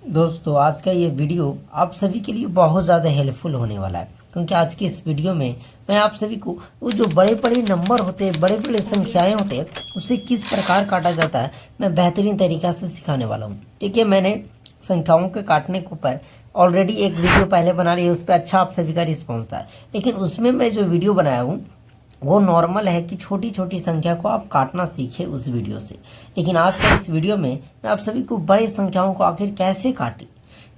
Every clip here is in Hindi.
दोस्तों आज का ये वीडियो आप सभी के लिए बहुत ज़्यादा हेल्पफुल होने वाला है, क्योंकि आज की इस वीडियो में मैं आप सभी को वो जो बड़े बड़े नंबर होते हैं, बड़े बड़े संख्याएं होते हैं, उसे किस प्रकार काटा जाता है मैं बेहतरीन तरीक़ा से सिखाने वाला हूँ। देखिए, मैंने संख्याओं के काटने के ऊपर ऑलरेडी एक वीडियो पहले बना ली है, उस पर अच्छा आप सभी का रिस्पॉन्स है। लेकिन उसमें मैं जो वीडियो बनाया हूँ वो नॉर्मल है कि छोटी छोटी संख्या को आप काटना सीखें उस वीडियो से। लेकिन आज का इस वीडियो में मैं आप सभी को बड़ी संख्याओं को आखिर कैसे काटें,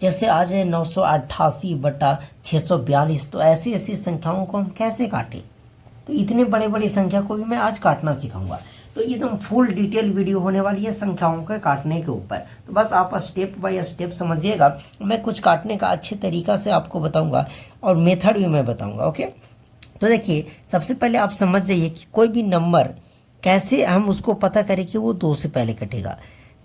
जैसे आज है 988/642, तो ऐसी ऐसी संख्याओं को हम कैसे काटें। तो इतने बड़े बड़ी संख्या को भी मैं आज काटना सिखाऊंगा। तो एकदम फुल डिटेल वीडियो होने वाली है संख्याओं के काटने के ऊपर। तो बस आप स्टेप बाय स्टेप समझिएगा। मैं कुछ काटने का अच्छे तरीक़ा से आपको बताऊँगा और मेथड भी मैं बताऊँगा। ओके, तो देखिए, सबसे पहले आप समझ जाइए कि कोई भी नंबर कैसे हम उसको पता करें कि वो 2 से पहले कटेगा।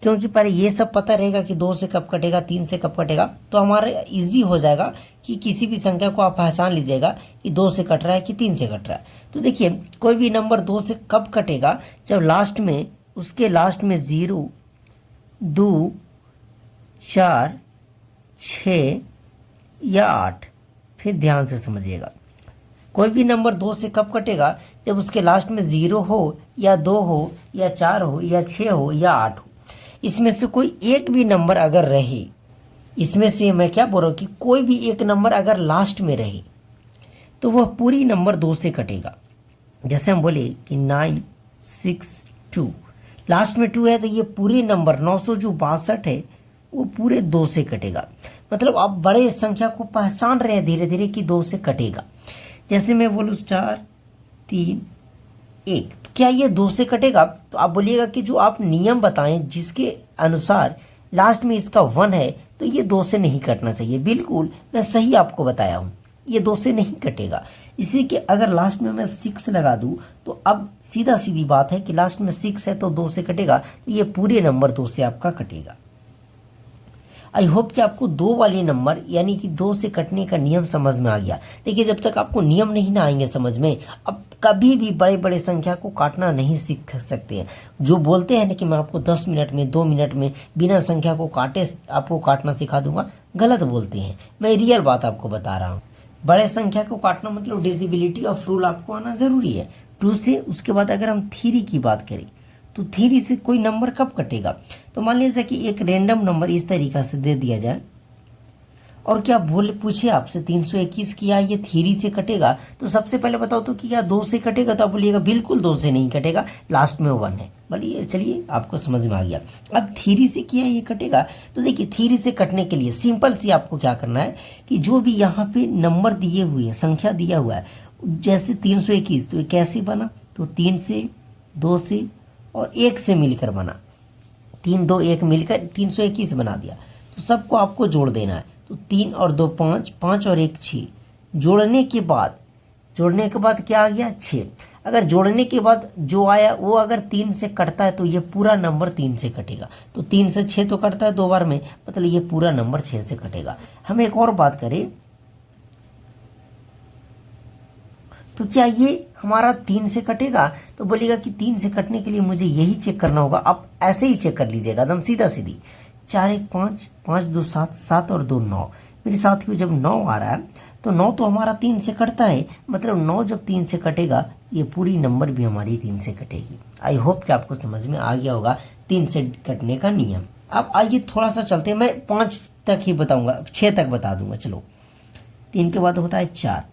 क्योंकि पहले ये सब पता रहेगा कि 2 से कब कटेगा, 3 से कब कटेगा, तो हमारा इजी हो जाएगा कि किसी भी संख्या को आप पहचान लीजिएगा कि 2 से कट रहा है कि 3 से कट रहा है। तो देखिए, कोई भी नंबर 2 से कब कटेगा, जब लास्ट में उसके लास्ट में 0, 2, 4, 6 या 8। फिर ध्यान से समझिएगा, कोई भी नंबर 2 से कब कटेगा, जब उसके लास्ट में 0 हो या 2 हो या 4 हो या 6 हो या 8 हो। इसमें से कोई एक भी नंबर अगर रहे, इसमें से मैं क्या बोल रहा हूँ कि कोई भी एक नंबर अगर लास्ट में रहे तो वह पूरी नंबर 2 से कटेगा। जैसे हम बोले कि 962, लास्ट में 2 है तो ये पूरे नंबर 962 है वो पूरे 2 से कटेगा। मतलब आप बड़े संख्या को पहचान रहे हैं धीरे धीरे कि 2 से कटेगा। जैसे मैं बोलूँ 4, 3, 1, तो क्या ये 2 से कटेगा? तो आप बोलिएगा कि जो आप नियम बताएं जिसके अनुसार लास्ट में इसका 1 है तो ये 2 से नहीं कटना चाहिए। बिल्कुल मैं सही आपको बताया हूँ, ये 2 से नहीं कटेगा। इसी के अगर लास्ट में मैं 6 लगा दूँ तो अब सीधा सीधी बात है कि लास्ट में 6 है तो 2 से कटेगा, तो ये पूरे नंबर 2 से आपका कटेगा। आई होप कि आपको 2 वाले नंबर यानी कि 2 से कटने का नियम समझ में आ गया। देखिए, जब तक आपको नियम नहीं ना आएंगे समझ में, अब कभी भी बड़े बड़े संख्या को काटना नहीं सीख सकते हैं। जो बोलते हैं ना कि मैं आपको 10 मिनट में 2 मिनट में बिना संख्या को काटे आपको काटना सिखा दूंगा, गलत बोलते हैं। मैं रियल बात आपको बता रहा हूँ। बड़े संख्या को काटना मतलब डिविजिबिलिटी ऑफ रूल आपको आना ज़रूरी है 2 से। उसके बाद अगर हम 3 की बात करें तो 3 से कोई नंबर कब कटेगा, तो मान लीजिए कि एक रैंडम नंबर इस तरीक़ा से दे दिया जाए और क्या पूछे आपसे 321 किया ये 3 से कटेगा, तो सबसे पहले बताओ तो कि क्या 2 से कटेगा? तो आप बोलिएगा बिल्कुल 2 से नहीं कटेगा, लास्ट में 1 है। बोलिए चलिए आपको समझ में आ गया। अब 3 से किया ये कटेगा, तो देखिए 3 से कटने के लिए सिंपल सी आपको क्या करना है कि जो भी यहाँ पे नंबर दिए हुए हैं, संख्या दिया हुआ है, जैसे 321 तो ये कैसे बना, तो 3 से, 2 से और 1 से मिलकर बना। 3, 2, 1 मिलकर 321 बना दिया। तो सबको आपको जोड़ देना है। तो 3 और 2 5, 5 और 1 6। जोड़ने के बाद क्या आ गया? 6। अगर जोड़ने के बाद जो आया वो अगर 3 से कटता है तो ये पूरा नंबर 3 से कटेगा। तो 3 से 6 तो कटता है 2 बार में, मतलब ये पूरा नंबर 6 से कटेगा। हम एक और बात करें तो क्या ये हमारा 3 से कटेगा? तो बोलिएगा कि 3 से कटने के लिए मुझे यही चेक करना होगा। आप ऐसे ही चेक कर लीजिएगा एकदम सीधा सीधी। 4 1 5, 5 2 7, 7 और 2 9। मेरे साथियों, जब 9 आ रहा है तो 9 तो हमारा 3 से कटता है, मतलब 9 जब 3 से कटेगा ये पूरी नंबर भी हमारी 3 से कटेगी। आई होप कि आपको समझ में आ गया होगा 3 से कटने का नियम। अब आइए थोड़ा सा चलते हैं, मैं 5 तक ही बताऊँगा, 6 तक बता दूँगा। चलो, 3 के बाद होता है 4।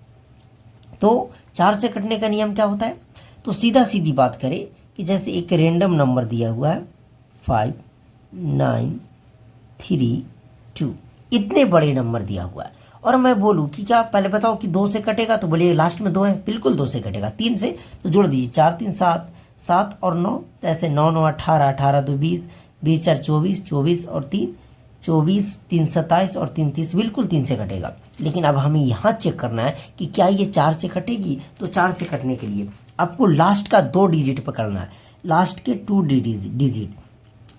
तो 4 से कटने का नियम क्या होता है? तो सीधा सीधी बात करें कि जैसे एक रैंडम नंबर दिया हुआ है 5 9 3 2, इतने बड़े नंबर दिया हुआ है और मैं बोलूँ कि क्या पहले बताओ कि 2 से कटेगा, तो बोलिए लास्ट में 2 है, बिल्कुल 2 से कटेगा। 3 से तो जोड़ दीजिए, 4 3 7, 7 और 9, ऐसे 9 9 18, 18 2 20, 20 4 24, 24 और 3 24, 3 27 और 3 30, बिल्कुल 3 से कटेगा। लेकिन अब हमें यहाँ चेक करना है कि क्या ये 4 से कटेगी। तो 4 से कटने के लिए आपको लास्ट का 2 डिजिट पकड़ना है, लास्ट के 2 डिजिट।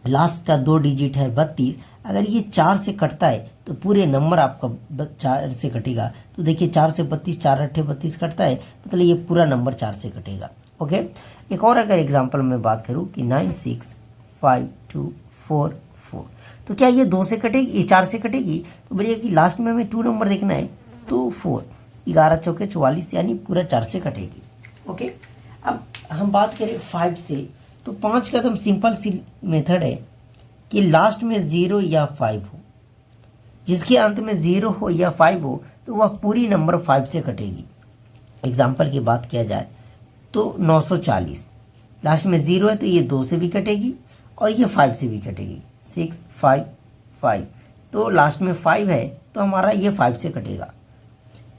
लास्ट का 2 डिजिट है 32। अगर ये 4 से कटता है तो पूरे नंबर आपका 4 से कटेगा। तो देखिए 4 से 32, 4 8 32 कटता है, मतलब ये पूरा नंबर 4 से कटेगा। ओके, एक और अगर एग्जाम्पल में बात करूँ कि 9 6 5 2 4 4, तो क्या ये 2 से कटेगी, ये 4 से कटेगी? तो बोलिए कि लास्ट में हमें 2 नंबर देखना है, तो 4, 11 चौके 44 यानी पूरा 4 से कटेगी। ओके, अब हम बात करें 5 से, तो 5 का एकदम सिंपल सी मेथड है कि लास्ट में 0 या 5 हो, जिसके अंत में 0 हो या 5 हो तो वह पूरी नंबर 5 से कटेगी। एग्जाम्पल की बात किया जाए तो 940, लास्ट में 0 है तो ये 2 से भी कटेगी और ये 5 से भी कटेगी। 6 5 5, तो लास्ट में 5 है तो हमारा ये 5 से कटेगा।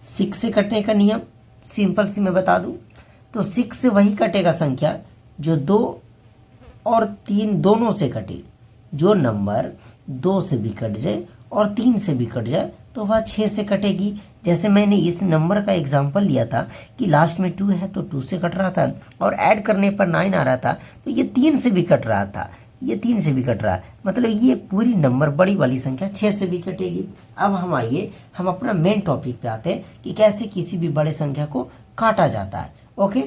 6 से कटने का नियम सिंपल सी मैं बता दूं, तो 6 से वही कटेगा संख्या जो 2 और 3 दोनों से कटे। जो नंबर 2 से भी कट जाए और 3 से भी कट जाए तो वह 6 से कटेगी। जैसे मैंने इस नंबर का एग्जांपल लिया था कि लास्ट में 2 है तो 2 से कट रहा था और ऐड करने पर 9 आ रहा था, तो ये 3 से भी कट रहा था, ये 3 से भी कट रहा है, मतलब ये पूरी नंबर बड़ी वाली संख्या 6 से भी कटेगी। अब हम आइए, हम अपना मेन टॉपिक पे आते हैं कि कैसे किसी भी बड़े संख्या को काटा जाता है। ओके,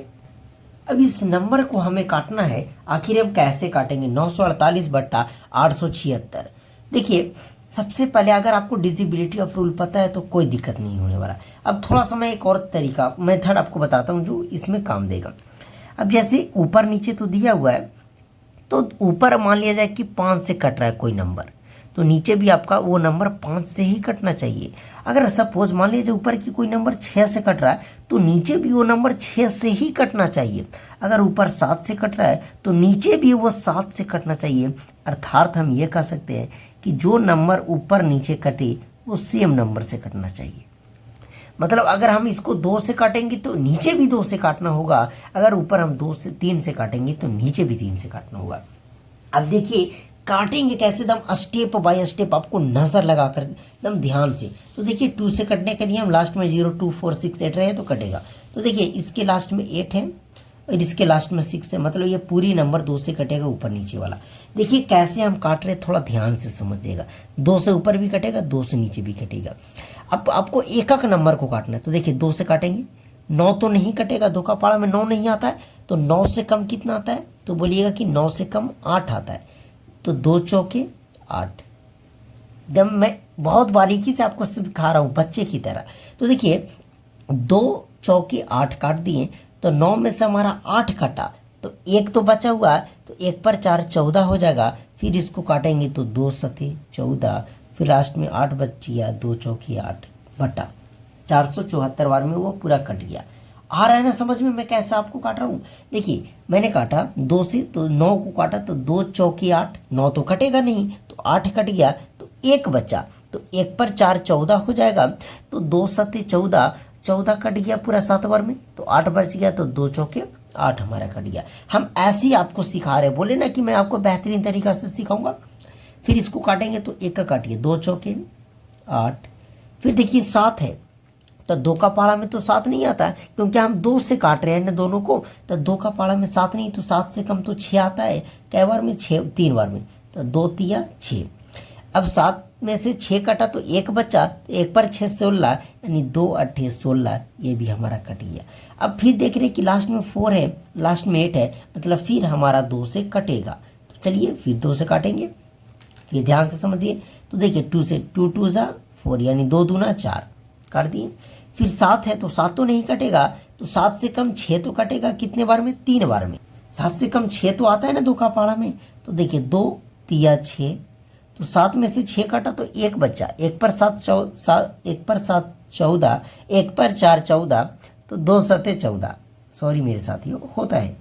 अब इस नंबर को हमें काटना है, आखिर हम कैसे काटेंगे? 948 बट्टा 876। देखिए, सबसे पहले अगर आपको डिजिबिलिटी ऑफ रूल पता है तो कोई दिक्कत नहीं होने वाला। अब थोड़ा सा मैं एक और तरीका मेथड आपको बताता हूँ जो इसमें काम देगा। अब जैसे ऊपर नीचे तो दिया हुआ है, तो ऊपर मान लिया जाए कि 5 से कट रहा है कोई नंबर, तो नीचे भी आपका वो नंबर 5 से ही कटना चाहिए। अगर सपोज मान लीजिए ऊपर की कोई नंबर 6 से कट रहा है तो नीचे भी वो नंबर 6 से ही कटना चाहिए। अगर ऊपर 7 से कट रहा है तो नीचे भी वो 7 से कटना चाहिए। अर्थात हम ये कह सकते हैं कि जो नंबर ऊपर नीचे कटे वो सेम नंबर से कटना चाहिए। मतलब अगर हम इसको 2 से काटेंगे तो नीचे भी 2 से काटना होगा, अगर ऊपर हम 2 से 3 से काटेंगे तो नीचे भी 3 से काटना होगा। अब देखिए काटेंगे कैसे, एकदम स्टेप बाय स्टेप आपको नज़र लगाकर एकदम ध्यान से। तो देखिए 2 से कटने के लिए हम लास्ट में 0 2 4 6 8 रहे तो कटेगा। तो देखिए इसके लास्ट में 8 है और इसके लास्ट में 6 है, मतलब ये पूरी नंबर 2 से कटेगा ऊपर नीचे वाला। देखिए कैसे हम काट रहे, थोड़ा ध्यान से समझिएगा। 2 से ऊपर भी कटेगा, 2 से नीचे भी कटेगा। अब आपको एक एक नंबर को काटना है, तो देखिए 2 से काटेंगे, 9 तो नहीं कटेगा, 2 का पाड़ा में 9 नहीं आता है, तो 9 से कम कितना आता है? तो बोलिएगा कि 9 से कम 8 आता है, तो 2 चौके 8। एकदम मैं बहुत बारीकी से आपको सिखा रहा हूँ बच्चे की तरह। तो देखिए 2 चौके 8 काट दिए, तो 9 में से हमारा 8 कटा, तो 1 तो बचा हुआ है, तो 1 पर 4 14 हो जाएगा। फिर इसको काटेंगे तो 2 सते 14, फिर लास्ट में 8 बचिया, 2 चौके 8 बटा 474 बार में वो पूरा कट गया। आ रहा है ना समझ में मैं कैसा आपको काट रहा हूँ? देखिए मैंने काटा 2 से, तो 9 को काटा, तो 2 चौके 8, 9 तो कटेगा नहीं, तो 8 कट गया, तो 1 बचा, तो 1 पर 4 14 हो जाएगा, तो 2 सते 14, 14 कट गया पूरा 7 बार में, तो 8 बच गया, तो 2 चौके 8 हमारा कट गया। हम ऐसे ही आपको सिखा रहे, बोले ना कि मैं आपको बेहतरीन तरीका से सिखाऊंगा। फिर इसको काटेंगे तो 1 का काटिए, 2 चौके 8, फिर देखिए 7 है, तो 2 का पाड़ा में तो 7 नहीं आता है, क्योंकि हम 2 से काट रहे हैं ना दोनों को, तो 2 का पाड़ा में 7 नहीं, तो 7 से कम तो 6 आता है। कै बार में? 6, 3 बार में, तो 2 तिया 6। अब 7 में से 6 कटा तो 1 बचा, तो 1 पर 6 16, यानी 2 8 16, ये भी हमारा कट गया। अब फिर देख रहे कि लास्ट में 4 है, लास्ट में 8 है, मतलब फिर हमारा 2 से कटेगा। तो चलिए फिर 2 से काटेंगे, फिर ध्यान से समझिए। तो देखिए 2 से 2 2 जा 4, यानी 2 दूना 4 काट दिए। फिर 7 है, तो 7 तो नहीं कटेगा, तो 7 से कम 6 तो कटेगा, कितने बार में? 3 बार में। 7 से कम 6 तो आता है ना 2 का पाड़ा में, तो देखिए 2 तिया 6, तो 7 में से 6 कटा तो 1 बचा, 1 पर 7 14, 1 पर 4 14, तो 2 सते 14, सॉरी मेरे साथियों होता है,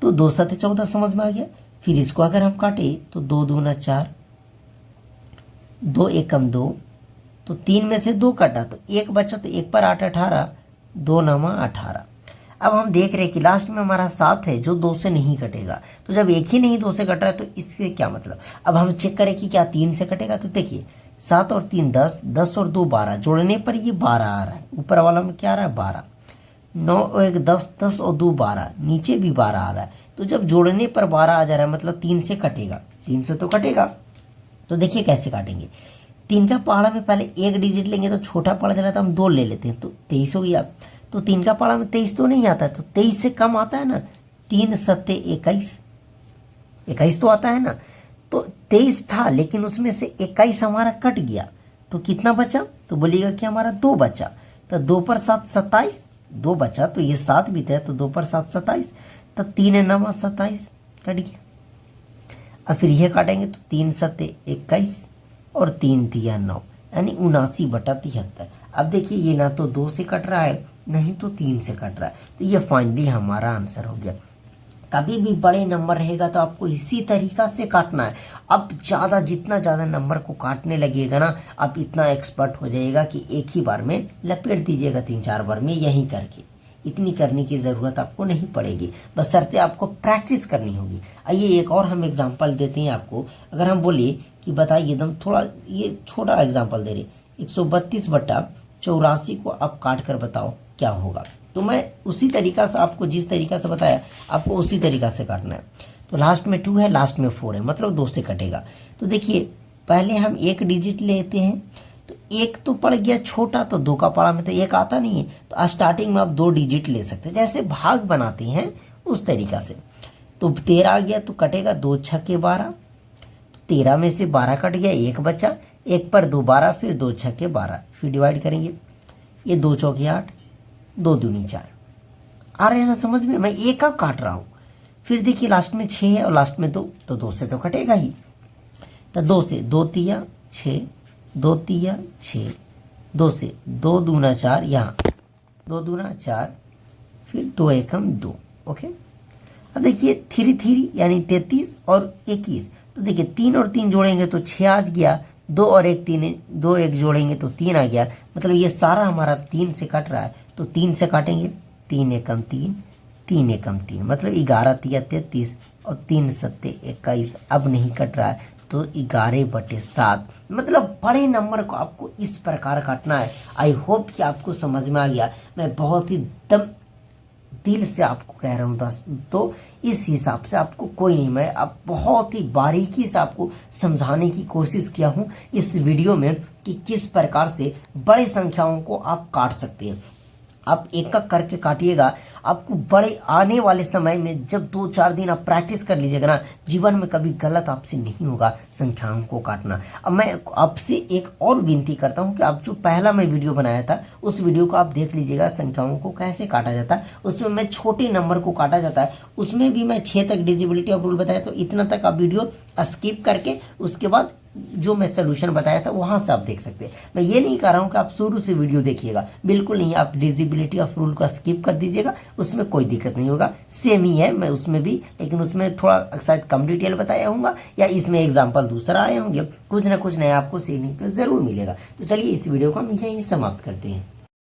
तो 2 सते 14 समझ में आ गया। फिर इसको अगर हम काटे तो 2 दूना 4, 2 एकम 2, तो 3 में से 2 कटा तो 1 बचा, तो 1 पर 8 18, 2 नमा 18। अब हम देख रहे हैं कि लास्ट में हमारा 7 है जो 2 से नहीं कटेगा, तो जब एक ही नहीं 2 से कट रहा है तो इससे क्या मतलब? अब हम चेक करें कि क्या 3 से कटेगा, तो देखिए 7 और 3 10, 10 और 2 12, जोड़ने पर ये 12 आ रहा है, ऊपर वाला में क्या आ रहा है? 12। 9 और 1 10, 10 और 2 12, नीचे भी 12 आ रहा है, तो जब जोड़ने पर 12 आ जा रहा है मतलब 3 से कटेगा, 3 से तो कटेगा। तो देखिए कैसे काटेंगे। 3 का पाड़ा में पहले 1 डिजिट लेंगे तो छोटा पाड़ा चला तो हम 2 ले लेते हैं, तो 23 हो गया। तो 3 का पाड़ा में 23 तो नहीं आता है, तो 23 से कम आता है ना, 3 सत्ते 21, 21 तो आता है ना। तो 23 था लेकिन उसमें से 21 हमारा कट गया, तो कितना बचा? तो बोलिएगा कि हमारा 2 बचा। तो 2 पर 7 27, 2 बचा तो ये 7 भी था, तो 2 पर 7 27, तो 3 9 27 कट गया। अब फिर ये काटेंगे तो 3 7 21 और 3 3 9, यानी 79/73। अब देखिए ये ना तो 2 से कट रहा है नहीं तो 3 से कट रहा है, तो ये फाइनली हमारा आंसर हो गया। कभी भी बड़े नंबर रहेगा तो आपको इसी तरीका से काटना है। अब जितना ज़्यादा नंबर को काटने लगेगा ना, आप इतना एक्सपर्ट हो जाएगा कि एक ही बार में लपेट दीजिएगा 3-4 बार में यहीं करके। इतनी करने की ज़रूरत आपको नहीं पड़ेगी, बस शर्ते आपको प्रैक्टिस करनी होगी। आइए एक और हम एग्जांपल देते हैं आपको। अगर हम बोले कि बताइए एकदम थोड़ा ये छोटा एग्जांपल दे रहे, 132/84 को आप काट कर बताओ क्या होगा। तो मैं उसी तरीका से आपको जिस तरीका से बताया आपको उसी तरीका से काटना है। तो लास्ट में 2 है, लास्ट में 4 है, मतलब 2 से कटेगा। तो देखिए पहले हम 1 डिजिट लेते हैं, तो 1 तो पड़ गया छोटा, तो 2 का पारा में तो 1 आता नहीं है, तो स्टार्टिंग में आप 2 डिजिट ले सकते हैं, जैसे भाग बनाते हैं उस तरीका से। तो 13 आ गया तो कटेगा 2 छक्के 12, तो 13 में से 12 कट गया, 1 बचा, 1 पर 2 12, फिर 2 छक्के 12, फिर डिवाइड करेंगे, ये 2 चौके 8, 2 दूनी 4। आ रहे हैं ना समझ में? मैं 1 का काट रहा हूँ। फिर देखिए लास्ट में 6 है और लास्ट में 2, तो 2 से तो कटेगा ही। तो 2 से 2 तिया 6, 2 तिया 6, 2 से 2 दूना 4, यहाँ 2 दूना 4, फिर 2 एकम 2। ओके, अब देखिए 3 3 यानी 33 और 21, तो देखिए 3 और 3 जोड़ेंगे तो 6 आ गया, 2 और 1 3, 2 1 जोड़ेंगे तो 3 आ गया, मतलब ये सारा हमारा 3 से कट रहा है, तो 3 से काटेंगे, 3 एकम 3, 3 एकम 3, मतलब 11 तिया 33 और 3 सत्ते 21। अब नहीं कट रहा है तो 11/7, मतलब बड़े नंबर को आपको इस प्रकार काटना है। आई होप कि आपको समझ में आ गया। मैं बहुत ही दिल से आपको कह रहा हूँ दोस्तों, तो इस हिसाब से आपको कोई नहीं, मैं अब बहुत ही बारीकी से आपको समझाने की कोशिश किया हूँ इस वीडियो में कि किस प्रकार से बड़े संख्याओं को आप काट सकते हैं। आप एक एक करके काटिएगा, आपको बड़े आने वाले समय में जब 2-4 दिन आप प्रैक्टिस कर लीजिएगा ना, जीवन में कभी गलत आपसे नहीं होगा संख्याओं को काटना। अब मैं आपसे एक और विनती करता हूं कि आप जो पहला मैं वीडियो बनाया था उस वीडियो को आप देख लीजिएगा, संख्याओं को कैसे काटा जाता है। उसमें मैं छोटे नंबर को काटा जाता है, उसमें भी मैं 6 तक डिजिबिलिटी ऑफ रूल बताया, तो इतना तक आप वीडियो स्किप करके उसके बाद जो मैं सोल्यूशन बताया था वहां से आप देख सकते हैं। मैं ये नहीं कह रहा हूं कि आप शुरू से वीडियो देखिएगा, बिल्कुल नहीं। आप डिजिबिलिटी ऑफ रूल को स्किप कर दीजिएगा, उसमें कोई दिक्कत नहीं होगा, सेम ही है मैं उसमें भी, लेकिन उसमें थोड़ा शायद कम डिटेल बताया होगा या इसमें एग्जाम्पल दूसरा आए होंगे, कुछ ना कुछ नया आपको सीखने को जरूर मिलेगा। तो चलिए इस वीडियो को हम यहीं समाप्त करते हैं।